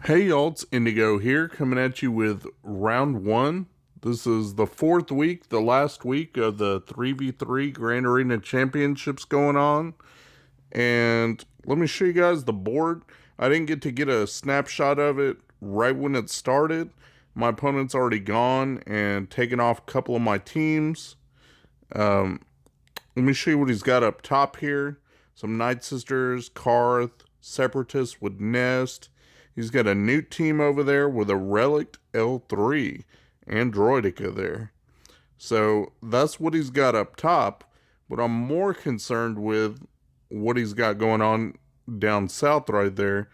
Hey y'all, it's Indigo here, coming at you with round one. This is the fourth week, the last week of the 3v3 Grand Arena Championships going on. And let me show you guys the board. I didn't get to get a snapshot of it right when it started. My opponent's already gone and taken off a couple of my teams. Let me show you what he's got up top here. Some Night Sisters, Karth, Separatists with Nest. He's got a Newt team over there with a Relic L3 and Droidica there. So that's what he's got up top. But I'm more concerned with what he's got going on down south right there.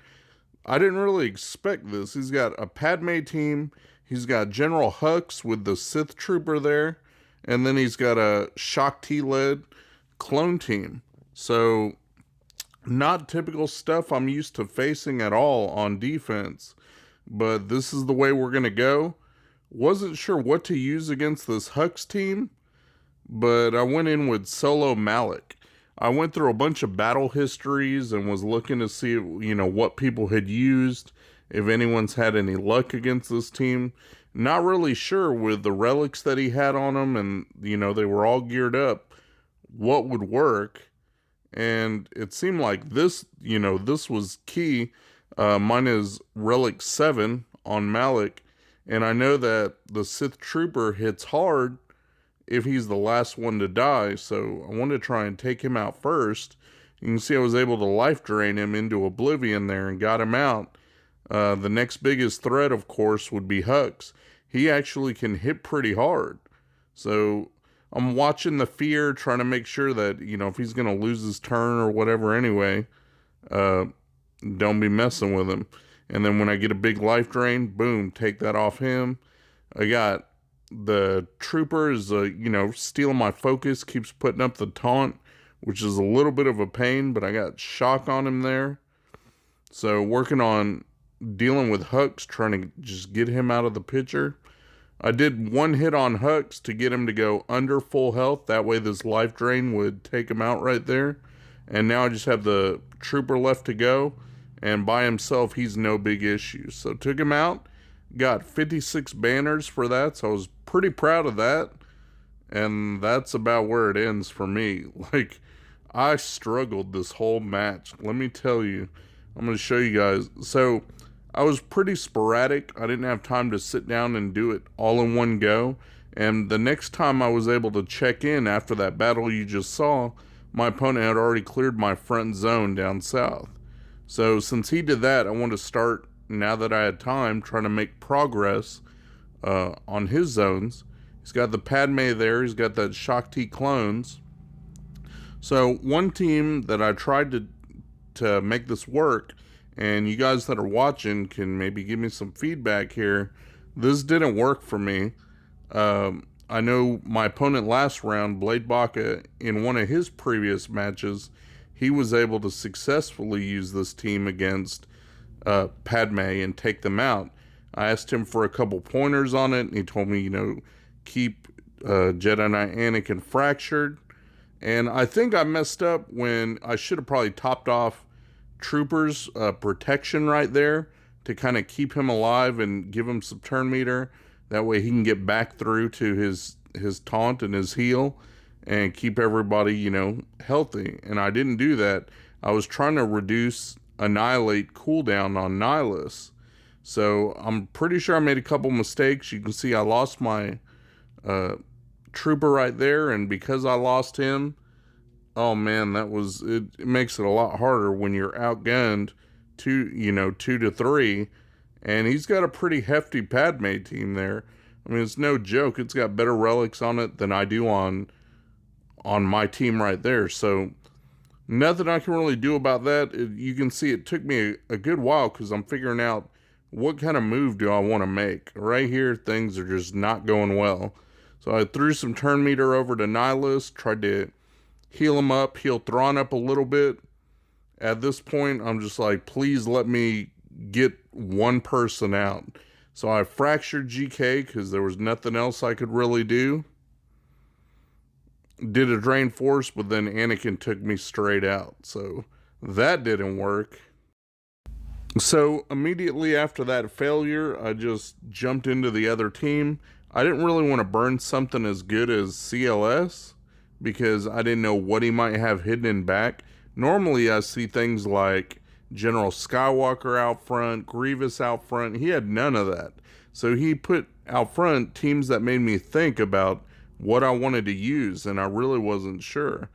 I didn't really expect this. He's got a Padme team. He's got General Hux with the Sith Trooper there. And then he's got a Shock T-led clone team. So not typical stuff I'm used to facing at all on defense, but this is the way we're going to go. Wasn't sure what to use against this Hux team, but I went in with Solo Malik. I went through a bunch of battle histories and was looking to see, what people had used, if anyone's had any luck against this team. Not really sure with the relics that he had on them, and, they were all geared up, what would work. And it seemed like this was key. Mine is Relic 7 on Malik. And I know that the Sith Trooper hits hard if he's the last one to die. So I wanted to try and take him out first. You can see I was able to life drain him into oblivion there and got him out. The next biggest threat, of course, would be Hux. He actually can hit pretty hard. So I'm watching the fear, trying to make sure that, if he's going to lose his turn or whatever anyway, don't be messing with him. And then when I get a big life drain, boom, take that off him. I got the troopers, stealing my focus, keeps putting up the taunt, which is a little bit of a pain, but I got shock on him there. So working on dealing with Hux, trying to just get him out of the picture. I did one hit on Hux to get him to go under full health. That way this life drain would take him out right there. And now I just have the trooper left to go. And by himself, he's no big issue. So took him out. Got 56 banners for that. So I was pretty proud of that. And that's about where it ends for me. I struggled this whole match. Let me tell you. I'm going to show you guys. So I was pretty sporadic. I didn't have time to sit down and do it all in one go. And the next time I was able to check in after that battle you just saw, my opponent had already cleared my front zone down south. So since he did that, I wanted to start, now that I had time, trying to make progress on his zones. He's got the Padme there. He's got that Shock T clones. So one team that I tried to make this work, and you guys that are watching can maybe give me some feedback here. This didn't work for me. I know my opponent last round, Blade Baca, in one of his previous matches, he was able to successfully use this team against Padme and take them out. I asked him for a couple pointers on it, and he told me, keep Jedi Knight Anakin fractured. And I think I messed up when I should have probably topped off Trooper's protection right there to kind of keep him alive and give him some turn meter. That way he can get back through to his taunt and his heal and keep everybody, healthy. And I didn't do that. I was trying to reduce Annihilate cooldown on Nihilus. So I'm pretty sure I made a couple mistakes. You can see I lost my Trooper right there. And because I lost him, oh man, it makes it a lot harder when you're outgunned 2 to 3. And he's got a pretty hefty Padme team there. I mean, it's no joke. It's got better relics on it than I do on my team right there. So nothing I can really do about that. You can see it took me a good while because I'm figuring out what kind of move do I want to make. Right here, things are just not going well. So I threw some turn meter over to Nihilus, tried to heal him up, heal Thrawn up a little bit. At this point, I'm just like, please let me get one person out. So I fractured GK because there was nothing else I could really do. Did a drain force, but then Anakin took me straight out. So that didn't work. So immediately after that failure, I just jumped into the other team. I didn't really want to burn something as good as CLS because I didn't know what he might have hidden in back. Normally, I see things like General Skywalker out front, Grievous out front. He had none of that. So he put out front teams that made me think about what I wanted to use, and I really wasn't sure.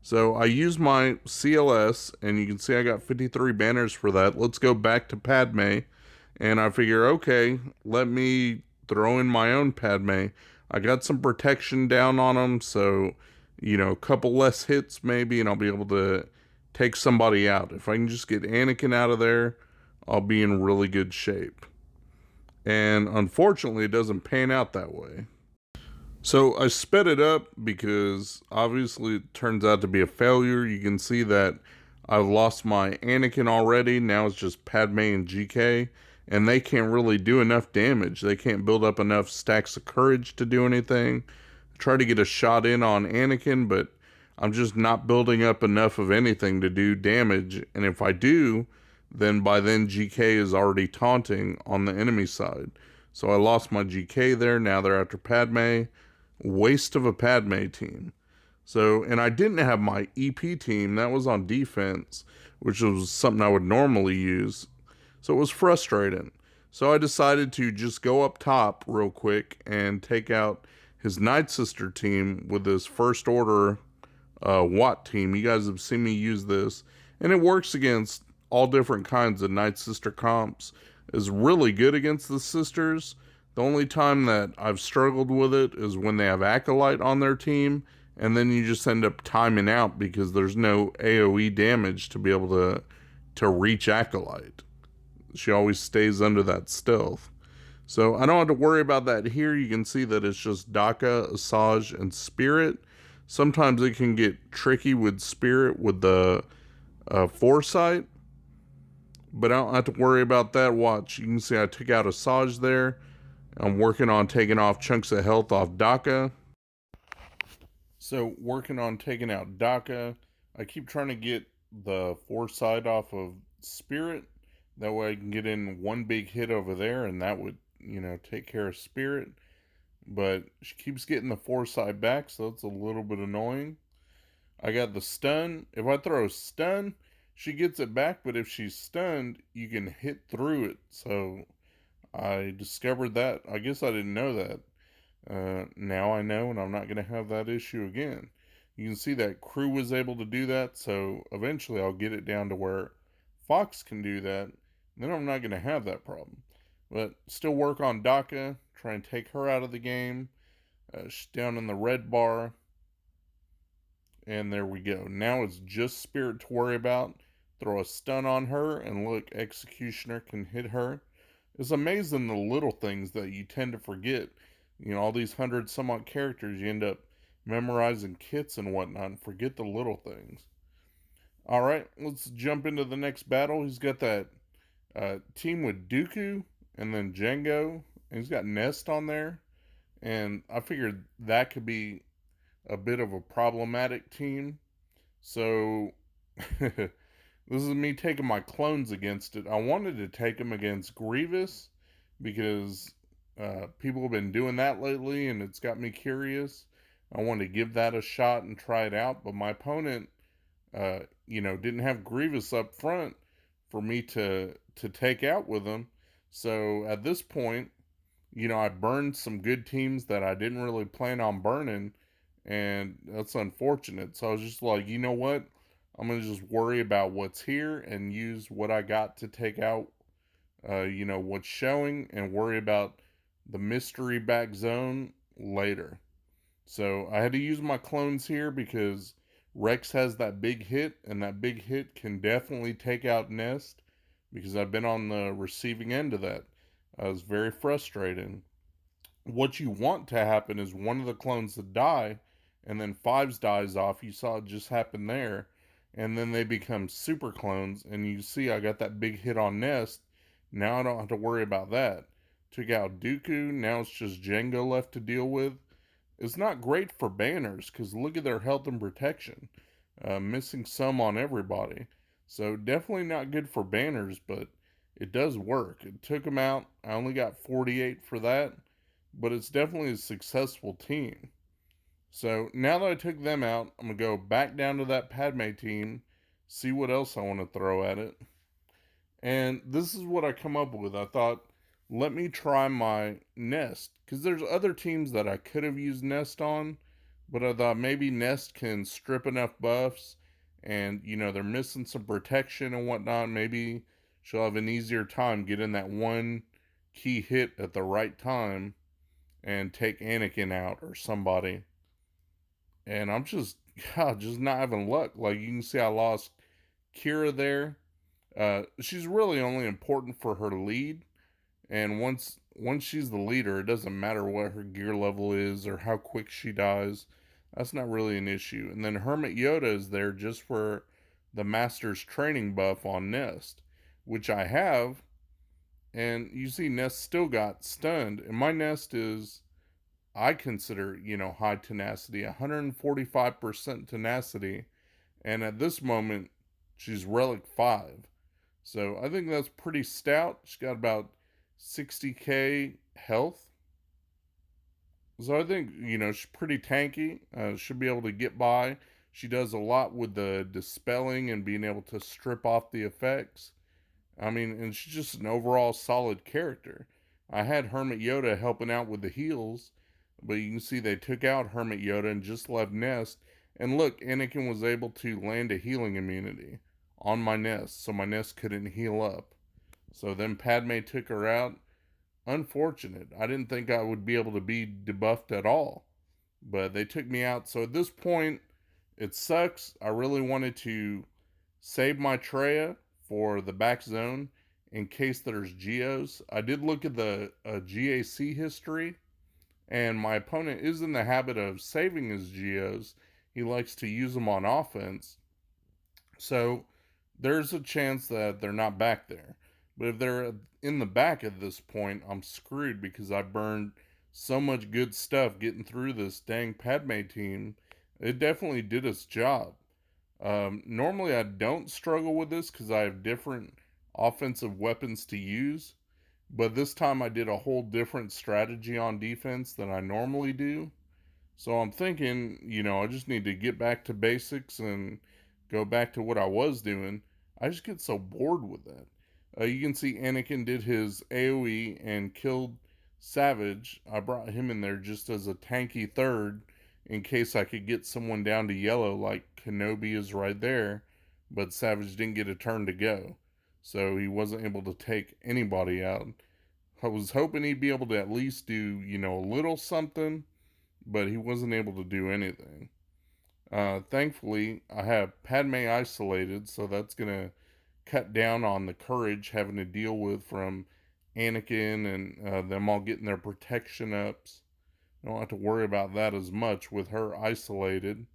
So I used my CLS, and you can see I got 53 banners for that. Let's go back to Padme, and I figure, okay, let me throw in my own Padme. I got some protection down on them, so, a couple less hits maybe, and I'll be able to take somebody out. If I can just get Anakin out of there, I'll be in really good shape. And unfortunately, it doesn't pan out that way. So I sped it up because obviously it turns out to be a failure. You can see that I've lost my Anakin already. Now it's just Padme and GK, and they can't really do enough damage. They can't build up enough stacks of courage to do anything. I try to get a shot in on Anakin, but I'm just not building up enough of anything to do damage. And if I do, then by then GK is already taunting on the enemy side. So I lost my GK there. Now they're after Padme. Waste of a Padme team. So, and I didn't have my EP team. That was on defense, which was something I would normally use. So it was frustrating. So I decided to just go up top real quick and take out his Night Sister team with his First Order Watt team. You guys have seen me use this, and it works against all different kinds of Night Sister comps. It's really good against the sisters. The only time that I've struggled with it is when they have Acolyte on their team, and then you just end up timing out because there's no AoE damage to be able to reach Acolyte. She always stays under that stealth. So I don't have to worry about that here. You can see that it's just Daka, Asajj, and Spirit. Sometimes it can get tricky with Spirit with the Foresight, but I don't have to worry about that. Watch, you can see I took out Asajj there. I'm working on taking off chunks of health off Daka. So working on taking out Daka. I keep trying to get the Foresight off of Spirit. That way I can get in one big hit over there, and that would, take care of Spirit. But she keeps getting the Foresight back, so that's a little bit annoying. I got the stun. If I throw a stun, she gets it back, but if she's stunned, you can hit through it. So I discovered that. I guess I didn't know that. Now I know, and I'm not going to have that issue again. You can see that Crew was able to do that, so eventually I'll get it down to where Fox can do that. Then I'm not going to have that problem. But still work on Daka, try and take her out of the game. She's down in the red bar. And there we go. Now it's just Spirit to worry about. Throw a stun on her, and look, Executioner can hit her. It's amazing the little things that you tend to forget. All these 100 some odd characters, you end up memorizing kits and whatnot and forget the little things. Alright, let's jump into the next battle. He's got that team with Dooku and then Jango, and he's got Nest on there. And I figured that could be a bit of a problematic team. So this is me taking my clones against it. I wanted to take them against Grievous because people have been doing that lately, and it's got me curious. I wanted to give that a shot and try it out, but my opponent, didn't have Grievous up front for me to take out with him. So at this point, I burned some good teams that I didn't really plan on burning, and that's unfortunate. So I was just like, you know what? I'm going to just worry about what's here and use what I got to take out, what's showing, and worry about the mystery back zone later. So I had to use my clones here because Rex has that big hit, and that big hit can definitely take out Nest because I've been on the receiving end of that. It was very frustrating. What you want to happen is one of the clones to die, and then Fives dies off. You saw it just happen there. And then they become super clones, and you see I got that big hit on Nest. Now I don't have to worry about that. Took out Dooku, now it's just Jango left to deal with. It's not great for banners, because look at their health and protection. Missing some on everybody. So definitely not good for banners, but it does work. It took them out. I only got 48 for that, but it's definitely a successful team. So now that I took them out, I'm going to go back down to that Padme team, see what else I want to throw at it. And this is what I come up with. I thought, let me try my Nest, because there's other teams that I could have used Nest on, but I thought maybe Nest can strip enough buffs, and they're missing some protection and whatnot. Maybe she'll have an easier time getting that one key hit at the right time and take Anakin out or somebody. And I'm just, God, just not having luck. Like you can see, I lost Kira there. She's really only important for her lead, and once she's the leader, it doesn't matter what her gear level is or how quick she dies. That's not really an issue. And then Hermit Yoda is there just for the Master's training buff on Nest, which I have. And you see, Nest still got stunned, and my Nest is, I consider, high tenacity, 145% tenacity, and at this moment, she's Relic 5. So I think that's pretty stout. She's got about 60k health. So I think, she's pretty tanky. Should be able to get by. She does a lot with the dispelling and being able to strip off the effects. I mean, and she's just an overall solid character. I had Hermit Yoda helping out with the heals, but you can see they took out Hermit Yoda and just left Nest. And look, Anakin was able to land a healing immunity on my Nest, so my Nest couldn't heal up. So then Padme took her out. Unfortunate. I didn't think I would be able to be debuffed at all, but they took me out. So at this point, it sucks. I really wanted to save my Traya for the back zone in case there's Geos. I did look at the GAC history, and my opponent is in the habit of saving his Geos. He likes to use them on offense. So there's a chance that they're not back there. But if they're in the back at this point, I'm screwed because I burned so much good stuff getting through this dang Padme team. It definitely did its job. Normally I don't struggle with this because I have different offensive weapons to use. But this time I did a whole different strategy on defense than I normally do. So I'm thinking, I just need to get back to basics and go back to what I was doing. I just get so bored with that. You can see Anakin did his AoE and killed Savage. I brought him in there just as a tanky third in case I could get someone down to yellow like Kenobi is right there. But Savage didn't get a turn to go. So he wasn't able to take anybody out. I was hoping he'd be able to at least do, a little something, but he wasn't able to do anything. Thankfully, I have Padme isolated, so that's going to cut down on the courage having to deal with from Anakin and them all getting their protection ups. I don't have to worry about that as much with her isolated.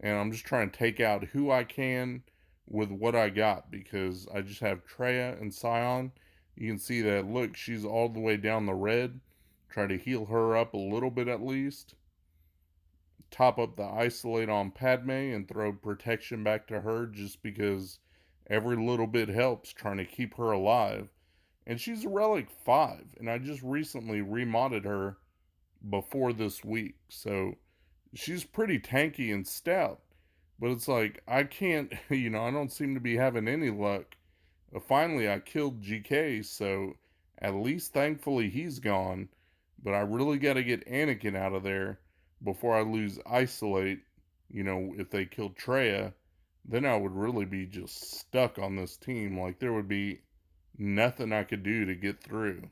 And I'm just trying to take out who I can with what I got because I just have Traya and Scion. You can see that, look, she's all the way down the red. Try to heal her up a little bit at least. Top up the isolate on Padme and throw protection back to her just because every little bit helps trying to keep her alive. And she's a Relic 5, and I just recently remodded her before this week. So she's pretty tanky and stout. But it's like, I can't, I don't seem to be having any luck. Finally, I killed GK, so at least thankfully he's gone. But I really got to get Anakin out of there before I lose Isolate. If they killed Traya, then I would really be just stuck on this team. Like, there would be nothing I could do to get through.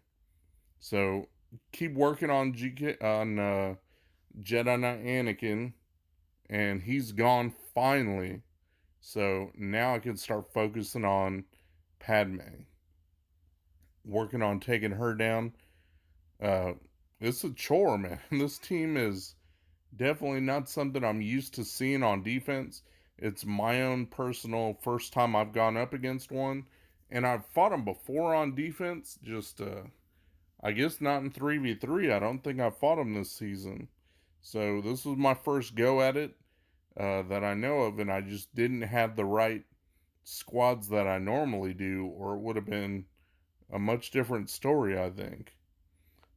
So, keep working on Jedi Knight Anakin, and he's gone finally. So, now I can start focusing on Padme. Working on taking her down. It's a chore, man. This team is definitely not something I'm used to seeing on defense. It's my own personal first time I've gone up against one. And I've fought them before on defense. Just, I guess not in 3v3. I don't think I've fought them this season. So this was my first go at it that I know of. And I just didn't have the right squads that I normally do. Or it would have been a much different story, I think.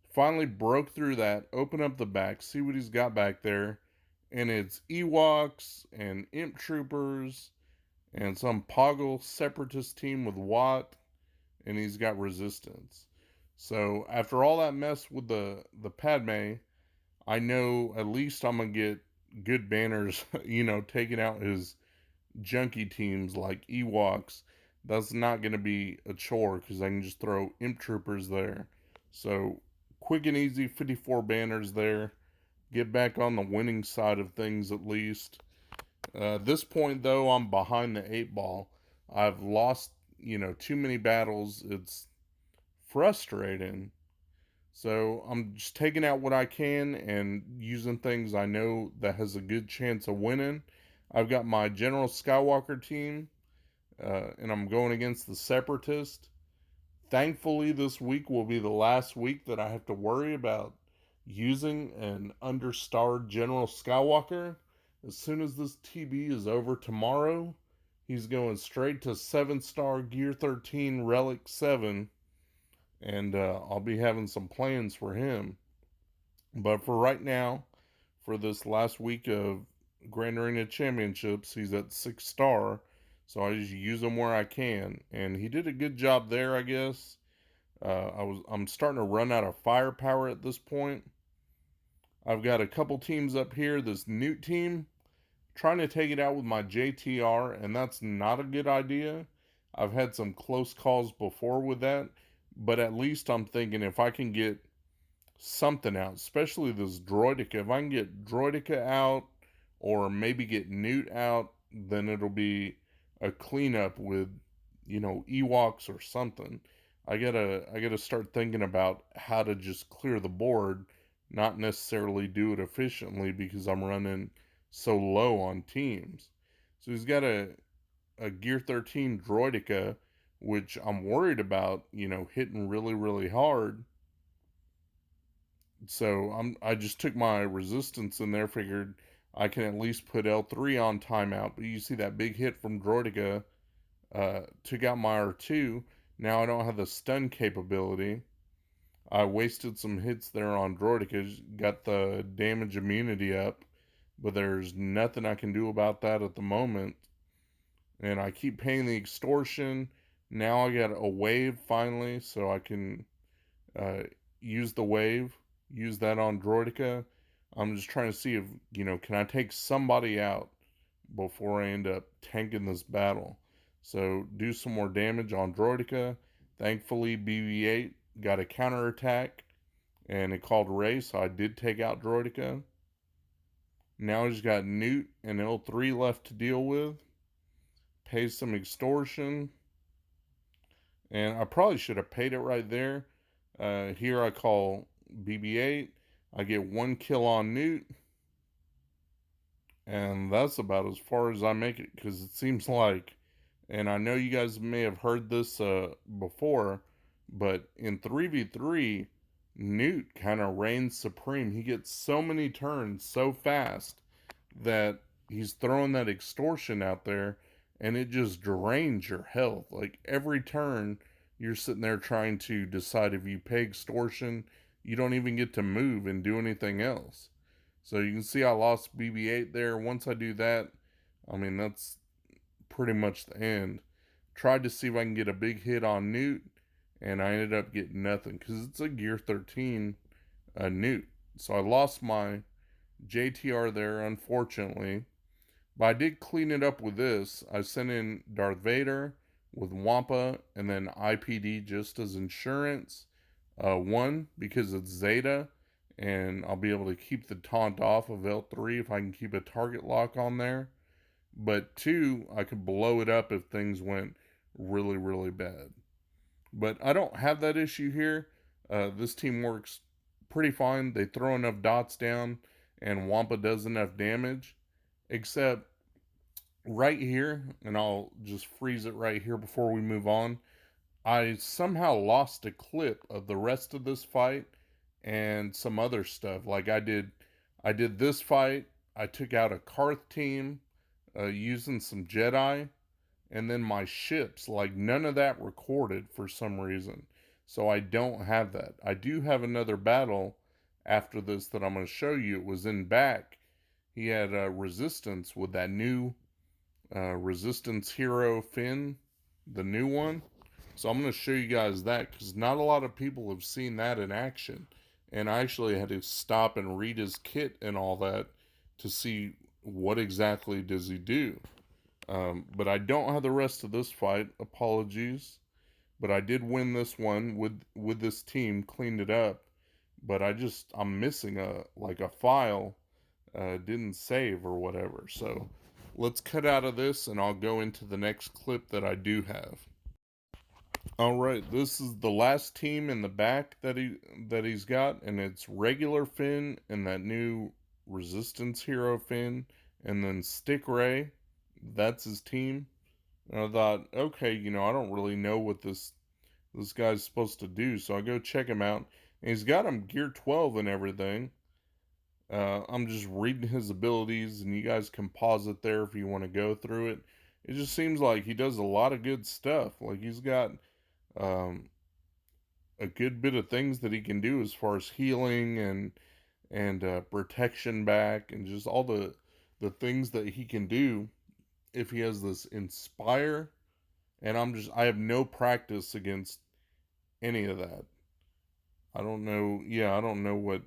Finally broke through that, open up the back, see what he's got back there, and it's Ewoks and Imp Troopers and some Poggle separatist team with Watt, and he's got Resistance. So after all that mess with the Padme, I know at least I'm gonna get good banners, taking out his junky teams like Ewoks. That's not gonna be a chore because I can just throw Imp Troopers there. So quick and easy, 54 banners there. Get back on the winning side of things at least. At this point, though, I'm behind the 8 ball. I've lost, too many battles. It's frustrating. So I'm just taking out what I can and using things I know that has a good chance of winning. I've got my General Skywalker team, and I'm going against the Separatist. Thankfully, this week will be the last week that I have to worry about using an understarred General Skywalker. As soon as this TB is over tomorrow, he's going straight to 7-star Gear 13 Relic 7, and I'll be having some plans for him. But for right now, for this last week of Grand Arena Championships, he's at 6-star, so I just use him where I can, and he did a good job there, I guess. I'm starting to run out of firepower at this point. I've got a couple teams up here. This Newt team, trying to take it out with my JTR, and that's not a good idea. I've had some close calls before with that, but at least I'm thinking if I can get something out, especially this Droideka, if I can get Droideka out or maybe get Newt out, then it'll be a cleanup with, Ewoks or something. I gotta start thinking about how to just clear the board, not necessarily do it efficiently because I'm running so low on teams. So he's got a Gear 13 Droideka, which I'm worried about, hitting really, really hard. So I just took my Resistance in there, figured I can at least put L3 on timeout. But you see that big hit from Droideka, took out my R2. Now I don't have the stun capability. I wasted some hits there on Droideka, got the damage immunity up, but there's nothing I can do about that at the moment. And I keep paying the extortion. Now I got a wave finally, so I can use the wave, use that on Droideka. I'm just trying to see if, can I take somebody out before I end up tanking this battle. So do some more damage on Droideka. Thankfully, BB-8 got a counterattack, and it called Ray, so I did take out Droideka. Now he's got Newt and L3 left to deal with. Pay some extortion. And I probably should have paid it right there. Here I call BB-8. I get 1 kill on Newt. And that's about as far as I make it, because it seems like, and I know you guys may have heard this before, but in 3v3, Newt kind of reigns supreme. He gets so many turns so fast that he's throwing that extortion out there, and it just drains your health. Like every turn, you're sitting there trying to decide if you pay extortion. You don't even get to move and do anything else. So you can see I lost BB-8 there. Once I do that, that's pretty much the end. Tried to see if I can get a big hit on Newt, and I ended up getting nothing because it's a Gear 13 Newt. So I lost my JTR there, unfortunately. But I did clean it up with this. I sent in Darth Vader with Wampa and then IPD just as insurance. 1, because it's Zeta, and I'll be able to keep the taunt off of L3 if I can keep a target lock on there. But 2, I could blow it up if things went really, really bad. But I don't have that issue here. This team works pretty fine. They throw enough dots down, and Wampa does enough damage. Except right here, and I'll just freeze it right here before we move on, I somehow lost a clip of the rest of this fight and some other stuff. Like I did this fight, I took out a Karth team using some Jedi, and then my ships, like none of that recorded for some reason. So I don't have that. I do have another battle after this that I'm going to show you. It was in back. He had resistance with that new resistance hero Finn, the new one. So I'm going to show you guys that because not a lot of people have seen that in action. And I actually had to stop and read his kit and all that to see what exactly does he do. But I don't have the rest of this fight. Apologies. But I did win this one with this team, cleaned it up. But I'm missing a file, didn't save or whatever. So let's cut out of this and I'll go into the next clip that I do have. All right, this is the last team in the back that he's got, and it's regular Finn and that new resistance hero Finn, and then Stick Ray. That's his team. And I thought, okay, I don't really know what this guy's supposed to do, so I go check him out. And he's got him gear 12 and everything. I'm just reading his abilities, and you guys can pause it there if you want to go through it. It just seems like he does a lot of good stuff. Like he's got um, a good bit of things that he can do as far as healing and protection back, and just all the things that he can do if he has this inspire. And I have no practice against any of that. I don't know. Yeah, I don't know what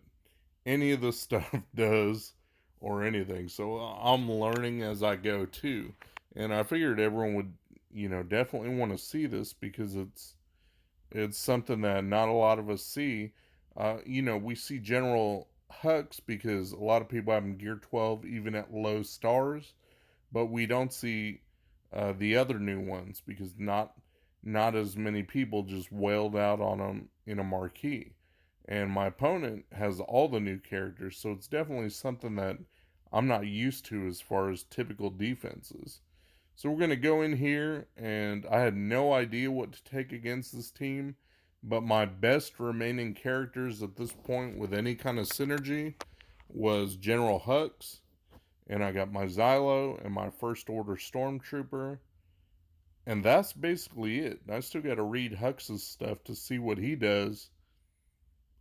any of this stuff does or anything. So I'm learning as I go too. And I figured everyone would, definitely want to see this because it's something that not a lot of us see. We see General Hux because a lot of people have him gear 12 even at low stars, but we don't see the other new ones because not as many people just wailed out on them in a marquee. And my opponent has all the new characters, so it's definitely something that I'm not used to as far as typical defenses. So we're going to go in here, and I had no idea what to take against this team, but my best remaining characters at this point with any kind of synergy was General Hux, and I got my Xylo and my First Order Stormtrooper, and that's basically it. I still got to read Hux's stuff to see what he does,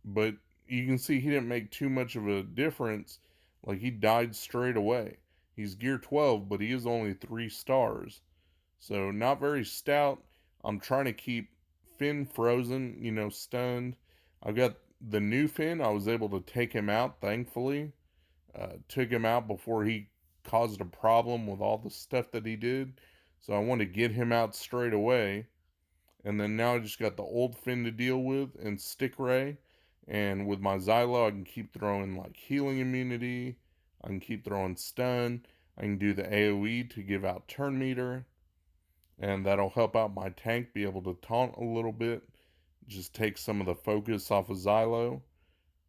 but you can see he didn't make too much of a difference. Like, he died straight away. He's gear 12, but he is only 3 stars. So, not very stout. I'm trying to keep Finn frozen, stunned. I've got the new Finn. I was able to take him out, thankfully. Took him out before he caused a problem with all the stuff that he did. So, I want to get him out straight away. And then now I just got the old Finn to deal with and Stick Ray. And with my Xylo, I can keep throwing like healing immunity. I can keep throwing stun. I can do the AoE to give out turn meter. And that'll help out my tank be able to taunt a little bit. Just take some of the focus off of Xylo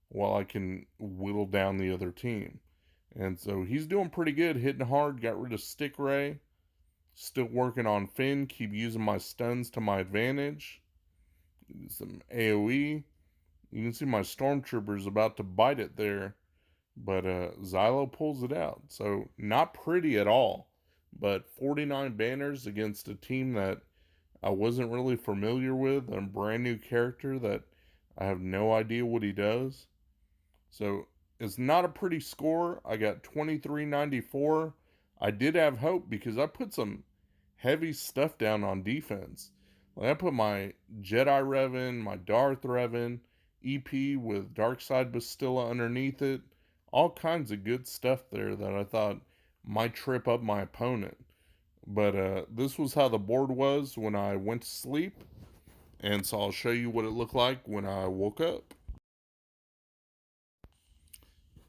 while I can whittle down the other team. And so he's doing pretty good, hitting hard. Got rid of Stick Ray. Still working on Finn. Keep using my stuns to my advantage. Some AoE. You can see my Stormtrooper's about to bite it there. But Xylo pulls it out. So not pretty at all. But 49 banners against a team that I wasn't really familiar with. A brand new character that I have no idea what he does. So it's not a pretty score. I got 2394. I did have hope because I put some heavy stuff down on defense. Like I put my Jedi Revan, my Darth Revan, EP with Darkside Bastilla underneath it. All kinds of good stuff there that I thought might trip up my opponent. But this was how the board was when I went to sleep. And so I'll show you what it looked like when I woke up.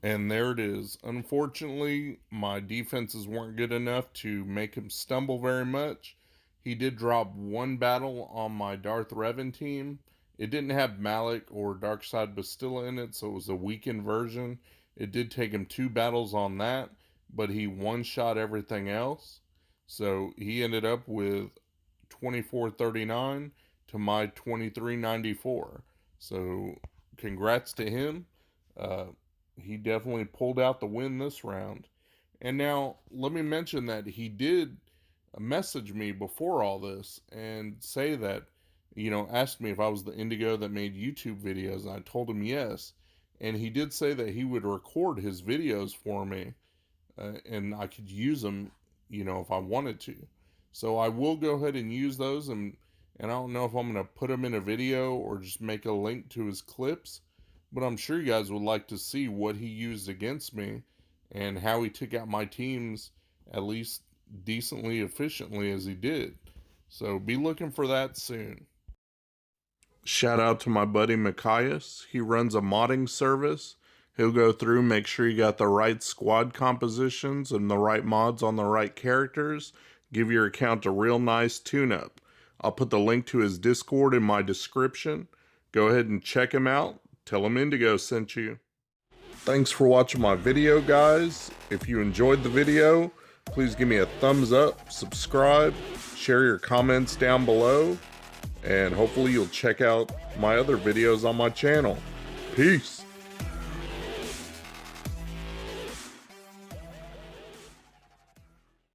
And there it is. Unfortunately, my defenses weren't good enough to make him stumble very much. He did drop one battle on my Darth Revan team. It didn't have Malik or Darkside Bastilla in it, so it was a weakened version. It did take him 2 battles on that, but he one-shot everything else. So he ended up with 2439 to my 2394. So congrats to him. He definitely pulled out the win this round. And now, let me mention that he did message me before all this and say that asked me if I was the Indigo that made YouTube videos, and I told him yes. And he did say that he would record his videos for me, and I could use them, if I wanted to. So I will go ahead and use those, and I don't know if I'm going to put them in a video or just make a link to his clips, but I'm sure you guys would like to see what he used against me and how he took out my teams at least decently efficiently as he did. So be looking for that soon. Shout out to my buddy Mikayas. He runs a modding service. He'll go through, make sure you got the right squad compositions and the right mods on the right characters. Give your account a real nice tune-up. I'll put the link to his Discord in my description. Go ahead and check him out. Tell him Indigo sent you. Thanks for watching my video, guys. If you enjoyed the video, please give me a thumbs up, subscribe, share your comments down below, and hopefully you'll check out my other videos on my channel. Peace.